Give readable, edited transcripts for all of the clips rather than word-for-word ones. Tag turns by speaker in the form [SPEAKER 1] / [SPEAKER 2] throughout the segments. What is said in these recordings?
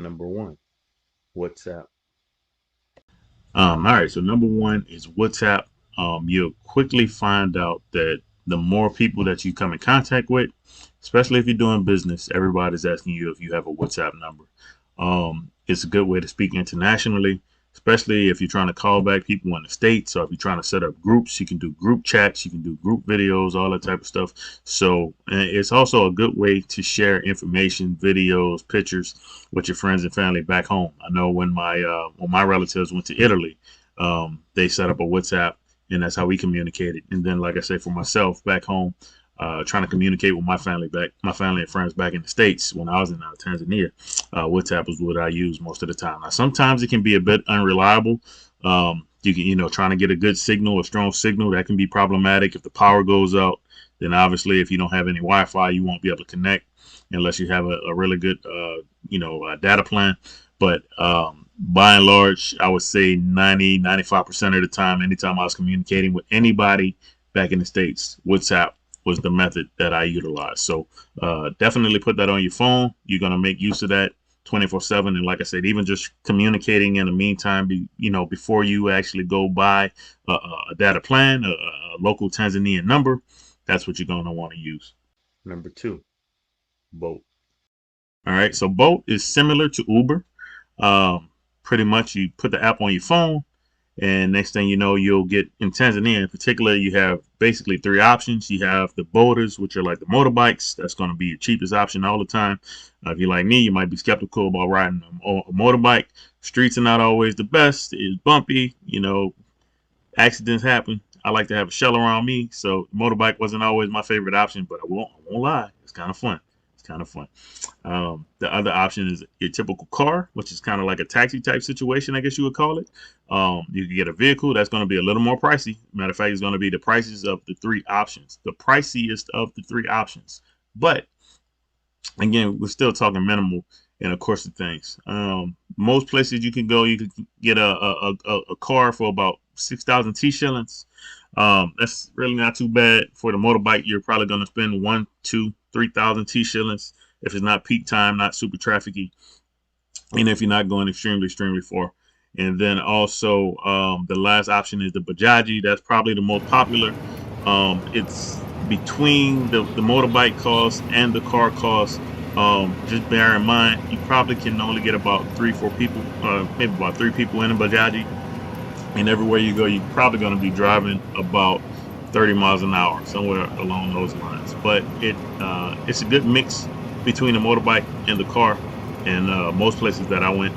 [SPEAKER 1] Number one, WhatsApp.
[SPEAKER 2] All right, so number one is WhatsApp. You'll quickly find out that the more people that you come in contact with, especially if you're doing business, everybody's asking you if you have a WhatsApp number. It's a good way to speak internationally, especially if you're trying to call back people in the States, or if you're trying to set up groups. You can do group chats, you can do group videos, all that type of stuff. So it's also a good way to share information, videos, pictures with your friends and family back home. I know when my relatives went to Italy, they set up a WhatsApp, and that's how we communicated. And then, like I say, for myself back home, trying to communicate with my family and friends back in the States when I was in Tanzania, WhatsApp was what I use most of the time. Now, sometimes it can be a bit unreliable. Trying to get a good signal, a strong signal, that can be problematic. If the power goes out, then obviously if you don't have any Wi-Fi, you won't be able to connect unless you have a really good, data plan. But by and large, I would say 95% of the time, anytime I was communicating with anybody back in the States, WhatsApp was the method that I utilized. So definitely put that on your phone. You're going to make use of that 24/7. And like I said, even just communicating in the meantime, before you actually go buy a data plan, a local Tanzanian number, that's what you're going to want to use.
[SPEAKER 1] Number two, Bolt.
[SPEAKER 2] All right. So Bolt is similar to Uber. Pretty much you put the app on your phone, and next thing you know, you'll get, in Tanzania in particular, you have basically three options. You have the boaters, which are like the motorbikes. That's going to be your cheapest option all the time. If you're like me, you might be skeptical about riding a motorbike. Streets are not always the best. It's bumpy. Accidents happen. I like to have a shell around me, so motorbike wasn't always my favorite option, but I won't lie. It's kind of fun. It's kind of fun. The other option is your typical car, which is kind of like a taxi type situation, I guess you would call it. You can get a vehicle that's going to be a little more pricey. Matter of fact, it's going to be the prices of the three options, the priciest of the three options. But again, we're still talking minimal in the course of things. Most places you can go, you can get a car for about 6,000 T shillings. That's really not too bad. For the motorbike, you're probably going to spend 1, 2, 3,000 T shillings if it's not peak time, not super trafficy, and if you're not going extremely far. And then also the last option is the Bajaji. That's probably the most popular. It's between the motorbike cost and the car cost. Just bear in mind, you probably can only get about 3-4 people, maybe about 3 people in a Bajaji. And everywhere you go, you're probably going to be driving about 30 miles an hour, somewhere along those lines. But it's a good mix between the motorbike and the car. And most places that I went,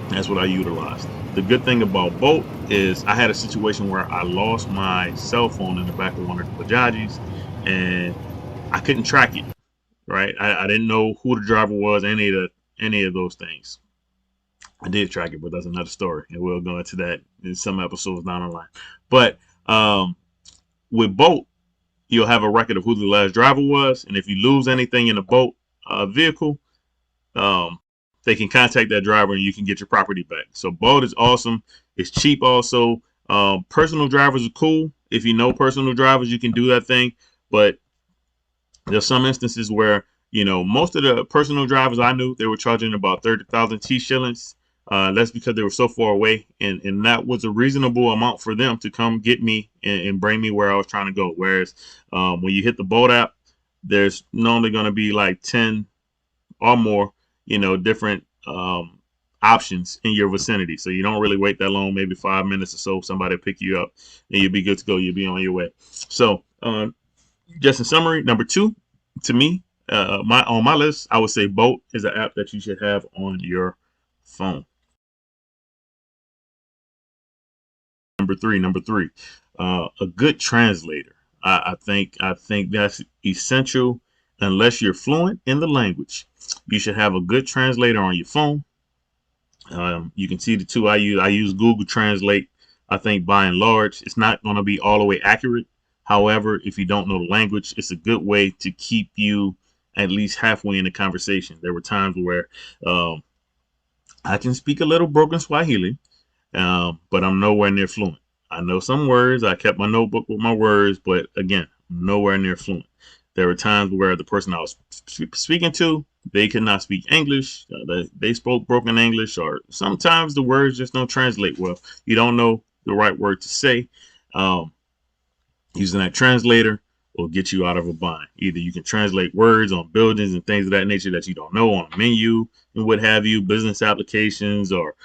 [SPEAKER 2] that's what I utilized. The good thing about Bolt is I had a situation where I lost my cell phone in the back of one of the Bajajis, and I couldn't track it. Right, I didn't know who the driver was, any of those things. I did track it, but that's another story, and we'll go into that in some episodes down the line. But with Bolt, you'll have a record of who the last driver was, and if you lose anything in a Bolt vehicle, they can contact that driver and you can get your property back. So Bolt is awesome. It's cheap also. Personal drivers are cool. If you know personal drivers, you can do that thing. But there's some instances where, most of the personal drivers I knew, they were charging about 30,000 T shillings. That's because they were so far away, and that was a reasonable amount for them to come get me and bring me where I was trying to go. Whereas when you hit the Bolt app, there's normally going to be like 10 or more, different options in your vicinity. So you don't really wait that long, maybe 5 minutes or so. Somebody will pick you up and you'll be good to go. You'll be on your way. So just in summary, number two, to me, on my list, I would say Bolt is an app that you should have on your phone. Number three, a good translator. I think that's essential. Unless you're fluent in the language, you should have a good translator on your phone. You can see the two I use. I use Google Translate. I think by and large, it's not going to be all the way accurate. However, if you don't know the language, it's a good way to keep you at least halfway in the conversation. There were times where I can speak a little broken Swahili, but I'm nowhere near fluent. I know some words. I kept my notebook with my words, but again, nowhere near fluent. There were times where the person I was speaking to they cannot speak English. They spoke broken English, or sometimes the words just don't translate well. You don't know the right word to say. Um, Using that translator will get you out of a bind. Either you can translate words on buildings and things of that nature that you don't know on a menu and what have you, business applications, or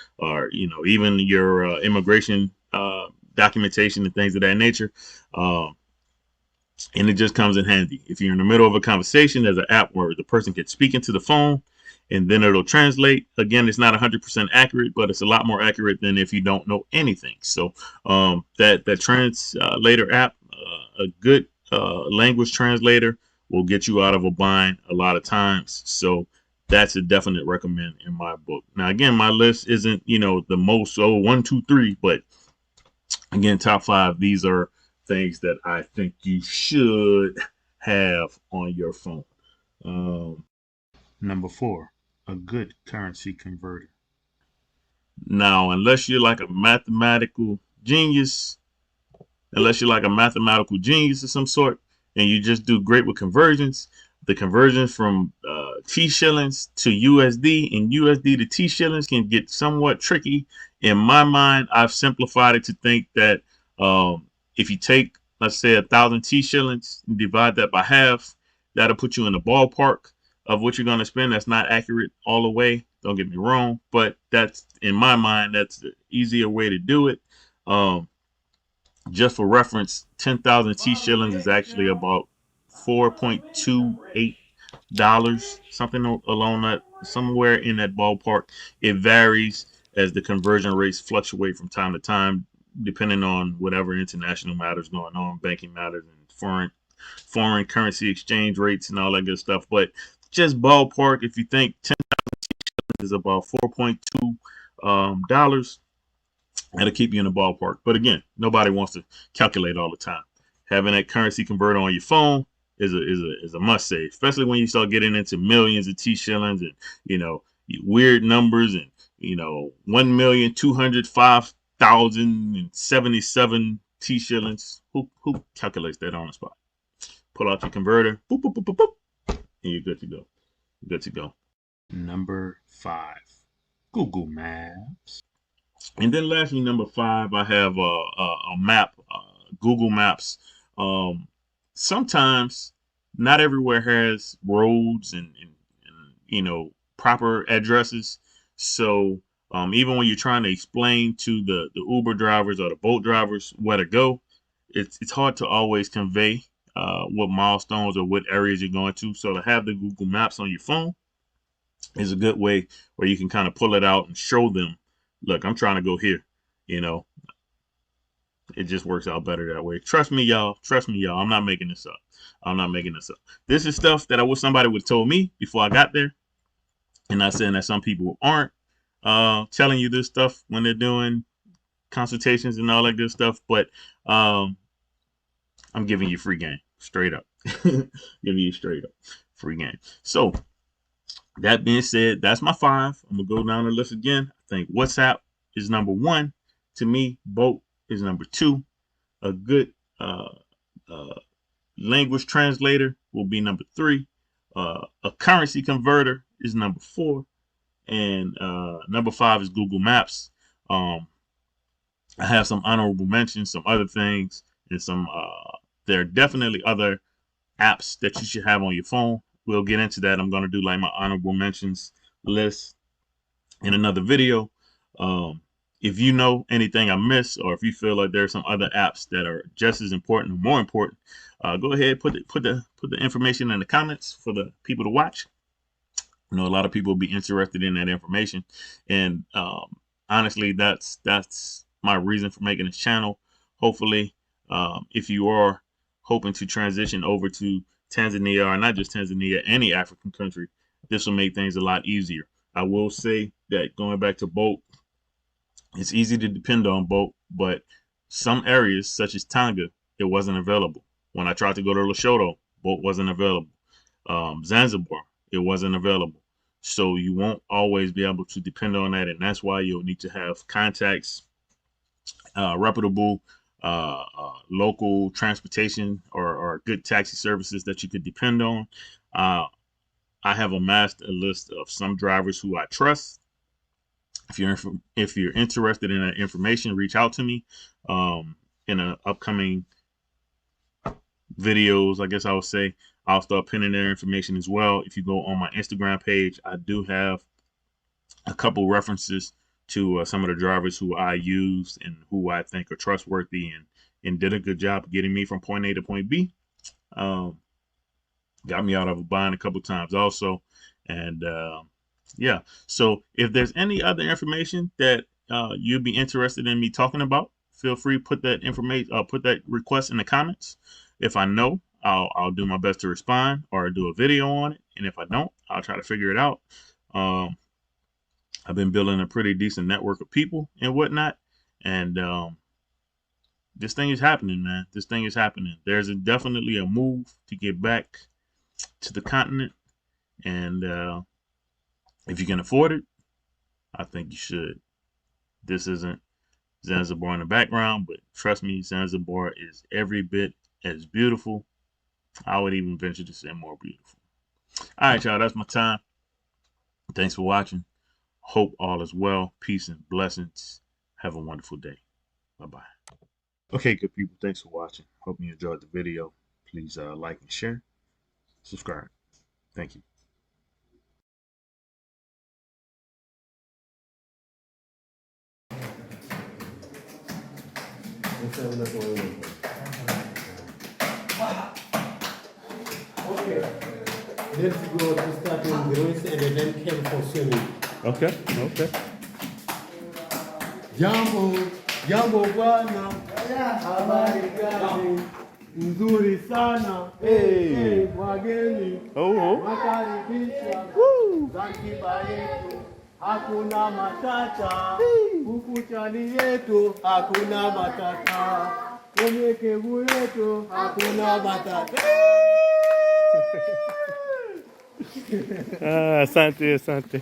[SPEAKER 2] even your immigration documentation and things of that nature. Um, and it just comes in handy. If you're in the middle of a conversation, there's an app where the person can speak into the phone and then it'll translate. Again, it's not 100% accurate, but it's a lot more accurate than if you don't know anything. So that translator app, a good language translator, will get you out of a bind a lot of times. So that's a definite recommend in my book. Now, again, my list isn't the most 1, 2, 3, but again, top 5. These are things that I think you should have on your phone. Number 4, a good currency converter. Now, unless you're like a mathematical genius, of some sort, and you just do great with conversions, the conversion from T shillings to USD and USD to T shillings can get somewhat tricky. In my mind, I've simplified it to think that if you take, let's say, 1,000 T shillings and divide that by half, that'll put you in the ballpark of what you're going to spend. That's not accurate all the way. Don't get me wrong, but that's, in my mind, that's the easier way to do it. Just for reference, 10,000 T shillings is actually about $4.28, something along that, somewhere in that ballpark. It varies as the conversion rates fluctuate from time to time, depending on whatever international matters going on, banking matters, and foreign currency exchange rates and all that good stuff. But just ballpark, if you think 10,000 is about $4.2, that'll keep you in the ballpark. But again, nobody wants to calculate all the time. Having that currency converter on your phone is a must say, especially when you start getting into millions of T shillings and weird numbers and 1,205,077 T shillings. Who calculates that on the spot? Pull out your converter, boop, boop, boop, boop, boop, and you're good to go. Good to go. Number 5, Google Maps. And then lastly, number 5, I have a map, Google Maps. Sometimes not everywhere has roads and proper addresses. So even when you're trying to explain to the Uber drivers or the boat drivers where to go, it's hard to always convey what milestones or what areas you're going to. So to have the Google Maps on your phone is a good way where you can kind of pull it out and show them, look, I'm trying to go here. It just works out better that way. Trust me, y'all. I'm not making this up. This is stuff that I wish somebody would have told me before I got there. And not saying that some people aren't telling you this stuff when they're doing consultations and all that good stuff, but I'm giving you free game, straight up. Giving you straight up free game. So that being said, that's my 5. I'm gonna go down the list again. I think WhatsApp is number 1. To me, Boat is number 2. A good language translator will be number 3. A currency converter is number 4. And number 5 is Google Maps. I have some honorable mentions, some other things, and some there are definitely other apps that you should have on your phone. We'll get into that. I'm going to do like my honorable mentions list in another video. If you know anything I missed, or if you feel like there's some other apps that are just as important or more important, go ahead, put the information in the comments for the people to watch. I know a lot of people will be interested in that information, and honestly, that's my reason for making this channel. Hopefully, if you are hoping to transition over to Tanzania, or not just Tanzania, any African country, this will make things a lot easier. I will say that going back to Boat, it's easy to depend on Boat, but some areas such as Tanga, it wasn't available. When I tried to go to Lushoto, Boat wasn't available. Zanzibar, it wasn't available. So you won't always be able to depend on that, and that's why you'll need to have contacts, reputable local transportation or good taxi services that you could depend on. I have amassed a list of some drivers who I trust. If you're interested in that information, reach out to me in an upcoming videos. I guess I would say I'll start pinning their information as well. If you go on my Instagram page, I do have a couple references to some of the drivers who I used and who I think are trustworthy and did a good job getting me from point A to point B. Got me out of a bind a couple times also, and yeah. So if there's any other information that you'd be interested in me talking about, feel free to put that information, put that request in the comments. If I know, I'll do my best to respond or do a video on it. And if I don't, I'll try to figure it out. I've been building a pretty decent network of people and whatnot. And this thing is happening, man. This thing is happening. There's definitely a move to get back to the continent. And if you can afford it, I think you should. This isn't Zanzibar in the background, but trust me, Zanzibar is every bit as beautiful. I would even venture to say more beautiful. All right, y'all, that's my time. Thanks for watching. Hope all is well. Peace and blessings. Have a wonderful day. Bye-bye. Okay, good people. Thanks for watching. Hope you enjoyed the video. Please like and share. Subscribe. Thank you.
[SPEAKER 3] Okay. Let's go to start in Greece and then came for swimming.
[SPEAKER 1] Okay, okay.
[SPEAKER 3] Jambo bwana. Habari gani? Nzuri sana. Hey, wageni. Wakaribisha. Zanzibar yetu. Hakuna matata. Huku chani yetu. Hakuna matata. Kwenye kebu yetu. Hakuna matata.
[SPEAKER 1] Asante, asante.